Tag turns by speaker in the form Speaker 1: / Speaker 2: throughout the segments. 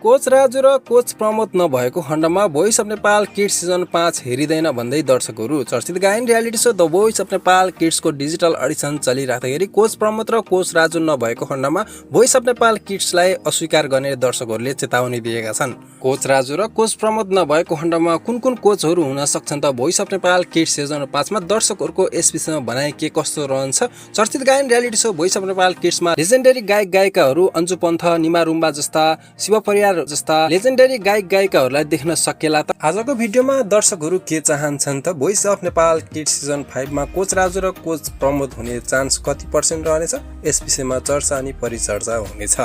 Speaker 1: Coach Raju र coach Pramod नभएको खण्डमा voice of Nepal kids season 5 हेरिँदैन भन्दै दर्शकहरू चर्चित गायन reality show the voice of Nepal किड्सको डिजिटल अडिसन चलिराख्दाखेरि कोच प्रमोद र कोच राजु नभएको खण्डमा भोइस अफ नेपाल किड्सलाई अस्वीकार गर्ने दर्शकहरूले चेतावनी दिएका छन्। कोच राजु र कोच प्रमोद नभएको खण्डमा कुन कुन कोचहरू हुन सक्छन् त voice of Nepal kids season 5 मा दर्शकहरूको यस विषयमा भनाइ के कस्तो रहन्छ? चर्चित गायन reality show voice of Nepal किड्समा लेजेन्डरी गायक गायिकाहरू अन्जु पन्थ, निमा रुम्बा जस्ता, शिव परियार जस्ता लेजेन्डरी गायक गायिकाहरूलाई देख्न सकेला त आजको भिडियोमा दर्शकहरू के चाहन्छन् त voice of Nepal kids season 5 मा कोच राजु र कोच प्रमोद हुने चान्स कति % रहनेछ? यस विषयमा चर्चा अनि परिचर्चा हुनेछ।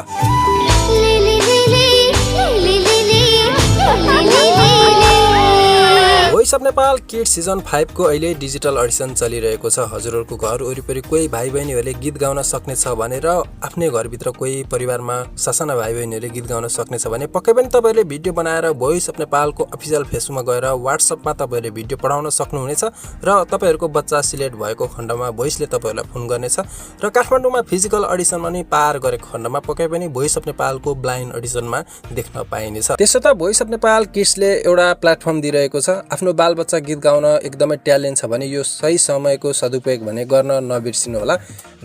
Speaker 1: Voice of Nepal kids season 5 को अहिले डिजिटल अडिसन चलिरहेको छ। हजुरहरूको घर वरिपरि कोही भाइ बहिनीहरूले गीत गाउन सक्ने छ भने र आफ्नै घरभित्र कोही परिवारमा ससाना भाइ बहिनीहरूले गीत गाउन सक्ने छ भने पक्कै पनि तपाईँहरूले भिडियो बनाएर भोइस अफ नेपालको अफिसियल फेसबुकमा गएर वाट्सएपमा तपाईँहरूले भिडियो पठाउन सक्नुहुनेछ र तपाईँहरूको बच्चा सिलेक्ट भएको खण्डमा भोइसले तपाईँहरूलाई फोन गर्नेछ र काठमाडौँमा फिजिकल अडिसनमा नि पार गरेको खण्डमा पक्कै पनि भोइस अफ नेपालको ब्लाइन्ड अडिसनमा देख्न पाइनेछ। त्यसो त भोइस अफ नेपाल किड्सले एउटा प्लेटफर्म दिइरहेको छ। आफ्नो बालबच्चा गीत गाउन एकदमै ट्यालेन्ट छ भने यो सही समयको सदुपयोग भने गर्न नबिर्सिनु होला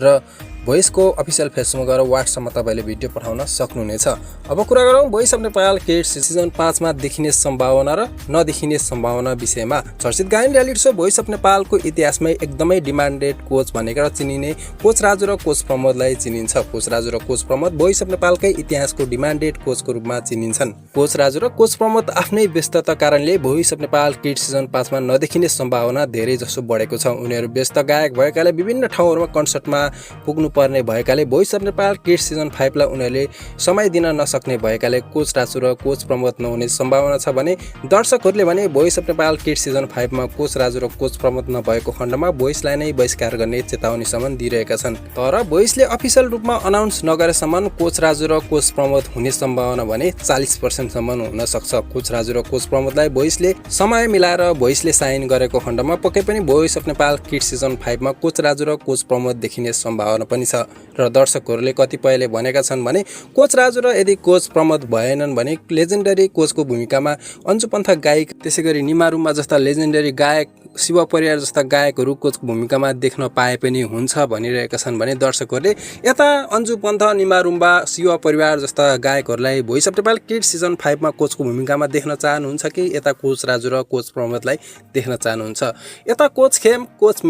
Speaker 1: र भोइसको अफिसियल फेसबुकमा गएर वाट्सएपमा तपाईँले भिडियो पठाउन सक्नुहुनेछ। अब कुरा गरौँ voice of Nepal kids season 5 मा देखिने सम्भावना र नदेखिने सम्भावना विषयमा। चर्चित गायन रियालिटी सो भोइस अफ नेपालको इतिहासमै एकदमै डिमान्डेड कोच भनेर चिनिने कोच राजु र कोच प्रमोदलाई चिनिन्छ। कोच राजु र कोच प्रमोद भोइस अफ नेपालकै इतिहासको डिमान्डेड कोचको रूपमा चिनिन्छन्। कोच राजु र कोच प्रमोद आफ्नै व्यस्तता कारणले voice of Nepal kids season 5 मा नदेखिने सम्भावना धेरै जसो बढेको छ। उनीहरू व्यस्त गायक भएकाले विभिन्न ठाउँहरूमा कन्सर्टमा पुग्नु पर्ने भएकाले voice of Nepal kids season 5 लाई उनीहरूले समय दिन नसक्ने भएकाले कोच राजु र कोच प्रमोद नहुने सम्भावना छ भने दर्शकहरूले भने voice of Nepal kids season 5 मा कोच राजु र कोच प्रमोद नभएको खण्डमा भोइसलाई नै बहिष्कार गर्ने चेतावनीसम्म दिइरहेका छन्। तर भोइसले अफिसियल रूपमा अनाउन्स नगरेसम्म कोच राजु र कोच प्रमोद हुने सम्भावना भने 40% सम्म हुन सक्छ। कोच राजु र कोच प्रमोदलाई भोइसले समय मिलाएर भोइसले साइन गरेको खण्डमा पक्कै पनि voice of Nepal kids season 5 मा कोच राजु र कोच प्रमोद देखिने सम्भावना पनि छ र दर्शकहरूले कतिपयले भनेका छन् भने कोच राजु र यदि कोच प्रमोद भएनन् भने लेजेन्डरी कोचको भूमिकामा अन्जु पन्थ गायक, त्यसैगरी निमा रुम्बा जस्ता लेजेन्डरी गायक, शिव परियार जस्ता गायकहरू कोचको भूमिकामा देख्न पाए पनि हुन्छ भनिरहेका छन् भने दर्शकहरूले यता अन्जु पन्थ, निमा रुम्बा, शिव परिवार जस्ता गायकहरूलाई voice of Nepal kids season 5 मा कोचको भूमिकामा देख्न चाहनुहुन्छ कि यता कोच राजु र कोच प्रमोदलाई देख्न चाहनुहुन्छ? यता कोच खेम, कोच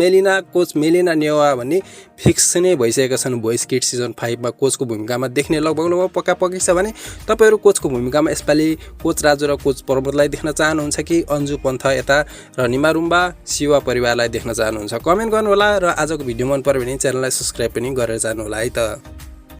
Speaker 1: मेलिना नेवा भन्ने फिक्स नै भइसकेका छन्। भोइस किड्स सिजन 5 मा कोचको भूमिकामा देख्ने लगभग पक्का छ भने तपाईँहरू कोचको भूमिकामा यसपालि कोच राजु र कोच प्रमोदलाई देख्न चाहनुहुन्छ कि अन्जु पन्थ यता र निमा रुम्बा, शिव परिवारलाई देख्न चाहनुहुन्छ? कमेन्ट गर्नुहोला र आजको भिडियो मन पर्यो भने च्यानललाई सब्स्क्राइब पनि गरेर जानुहोला है त।